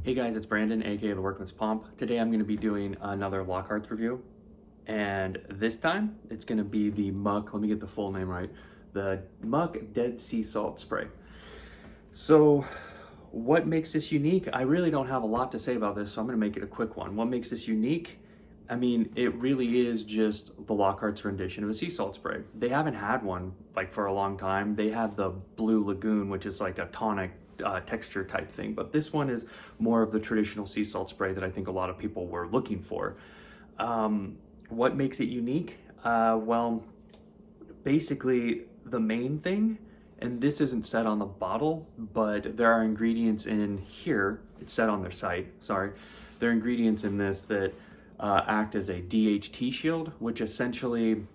Hey guys, it's Brandon, aka The Workman's Pomp. Today I'm going to be doing another Lockhart review, and this time it's going to be the Muck, let me get the full name right, the Muck Dead Sea Salt Spray. So what makes this unique? I really don't have a lot to say about this, so I'm going to make it a quick one. What makes this unique? I mean, it really is just the Lockhart's rendition of a sea salt spray. They haven't had one like for a long time. They had the Blue Lagoon, which is like a tonic texture type thing, but this one is more of the traditional sea salt spray that I think a lot of people were looking for. What makes it unique? Well, basically the main thing, and this isn't said on the bottle, but there are ingredients in here, it's said on their site, sorry, there are ingredients in this that act as a DHT shield, which essentially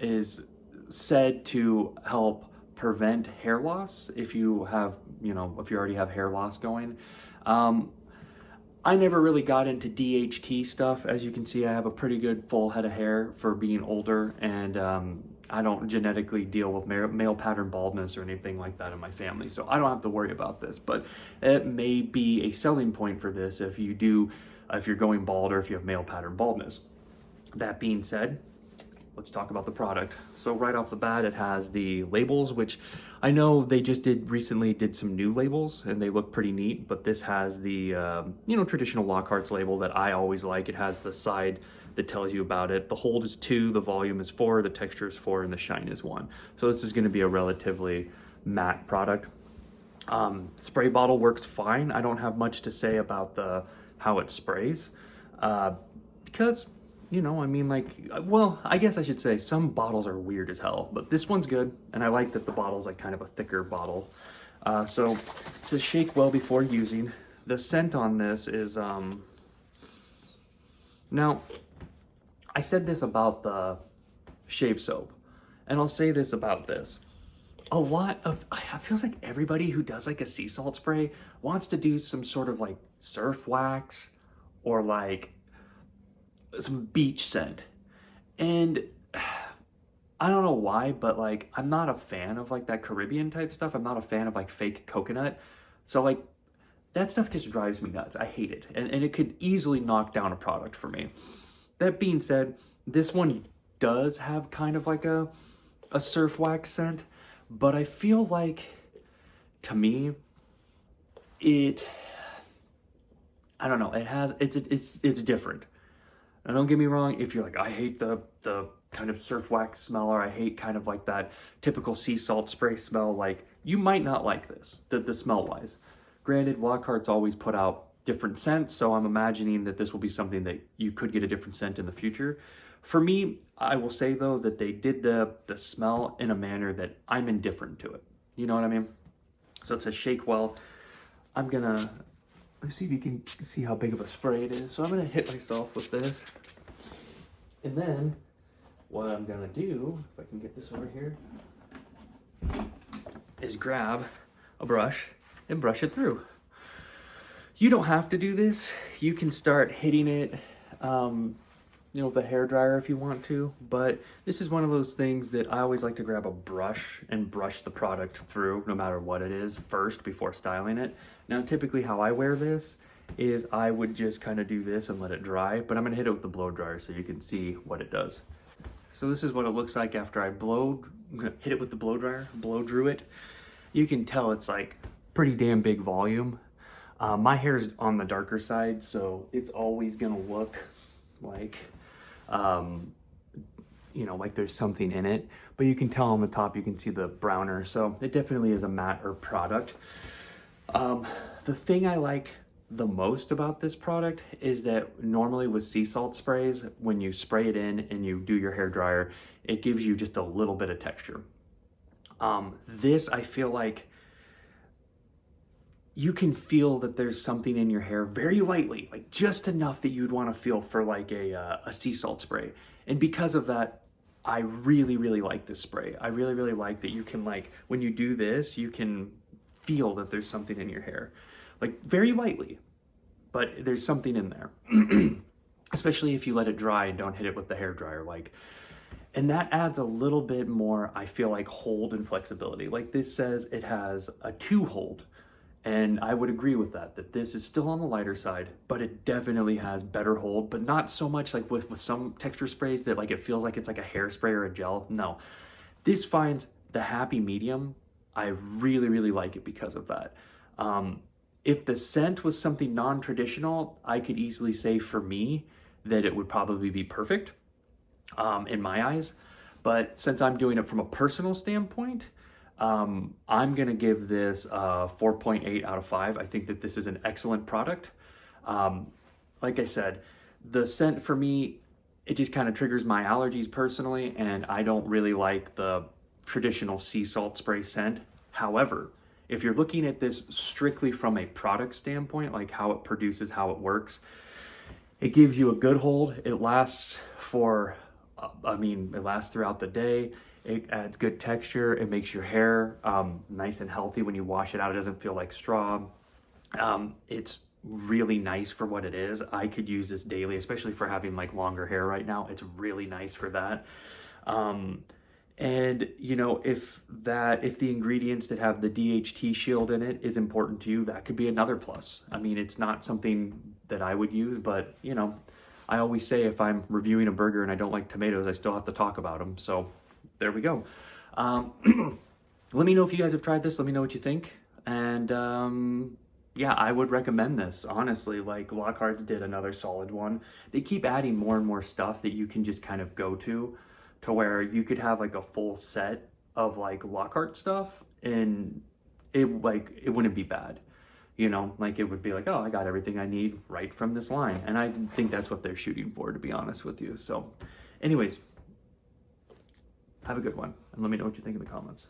is said to help prevent hair loss if you have, if you already have hair loss going. I never really got into DHT stuff. As you can see, I have a pretty good full head of hair for being older, and I don't genetically deal with male pattern baldness or anything like that in my family, so I don't have to worry about this, but it may be a selling point for this if you're going bald or if you have male pattern baldness. That being said, let's talk about the product. So right off the bat, it has the labels, which I know they just recently did some new labels and they look pretty neat, but this has the, traditional Lockhart's label that I always like. It has the side that tells you about it. The hold is 2, the volume is 4, the texture is 4, and the shine is 1. So this is gonna be a relatively matte product. Spray bottle works fine. I don't have much to say about how it sprays, because, I guess I should say some bottles are weird as hell, but this one's good, and I like that the bottle's like kind of a thicker bottle. So it says shake well before using. The scent on this is, now, I said this about the shave soap, and I'll say this about this. I feel like everybody who does like a sea salt spray wants to do some sort of like surf wax or like some beach scent. And I don't know why, but like, I'm not a fan of like that Caribbean type stuff. I'm not a fan of like fake coconut. So like that stuff just drives me nuts. I hate it. And it could easily knock down a product for me. That being said, this one does have kind of like a surf wax scent. But I feel like, to me, I don't know, it's different. And don't get me wrong, if you're like, I hate the kind of surf wax smell, or I hate kind of like that typical sea salt spray smell, like, you might not like this, the smell-wise. Granted, Lockhart's always put out different scents, so I'm imagining that this will be something that you could get a different scent in the future. For me, I will say though that they did the smell in a manner that I'm indifferent to it. You know what I mean? So it says shake well. Let's see if you can see how big of a spray it is. So I'm gonna hit myself with this. And then what I'm gonna do, if I can get this over here, is grab a brush and brush it through. You don't have to do this. You can start hitting it, with a hairdryer if you want to, but this is one of those things that I always like to grab a brush and brush the product through, no matter what it is, first before styling it. Now, typically how I wear this is I would just kind of do this and let it dry, but I'm gonna hit it with the blow dryer so you can see what it does. So this is what it looks like after I hit it with the blow dryer, blow drew it. You can tell it's like pretty damn big volume. My hair is on the darker side, so it's always gonna look like, like there's something in it, but you can tell on the top, you can see the browner. So it definitely is a matte product. The thing I like the most about this product is that normally with sea salt sprays, when you spray it in and you do your hair dryer, it gives you just a little bit of texture. This, I feel like you can feel that there's something in your hair very lightly, like just enough that you'd want to feel for like a sea salt spray. And because of that, I really, really like this spray. I really, really like that you can, like, when you do this, you can feel that there's something in your hair, like very lightly, but there's something in there. Especially if you let it dry and don't hit it with the hair dryer, and that adds a little bit more, I feel like, hold and flexibility. Like this says it has a 2 hold. And I would agree with that this is still on the lighter side, but it definitely has better hold, but not so much like with some texture sprays that like it feels like it's like a hairspray or a gel. No, this finds the happy medium. I really, really like it because of that. If the scent was something non-traditional, I could easily say for me that it would probably be perfect in my eyes. But since I'm doing it from a personal standpoint, I'm gonna give this a 4.8 out of 5. I think that this is an excellent product. Like I said, the scent for me, it just kind of triggers my allergies personally, and I don't really like the traditional sea salt spray scent. However, if you're looking at this strictly from a product standpoint, like how it produces, how it works, it gives you a good hold. It lasts for, it lasts throughout the day. It adds good texture. It makes your hair nice and healthy when you wash it out. It doesn't feel like straw. It's really nice for what it is. I could use this daily, especially for having like longer hair right now. It's really nice for that. And you know, if the ingredients that have the DHT shield in it is important to you, that could be another plus. I mean, it's not something that I would use, but you know, I always say if I'm reviewing a burger and I don't like tomatoes, I still have to talk about them. So there we go. Let me know if you guys have tried this. Let me know what you think. And yeah, I would recommend this, honestly. Like, Lockhart's did another solid one. They keep adding more and more stuff that you can just kind of go to where you could have like a full set of like Lockhart stuff, and it wouldn't be bad. You know, like it would be like, oh, I got everything I need right from this line. And I think that's what they're shooting for, to be honest with you. So anyways, have a good one, and let me know what you think in the comments.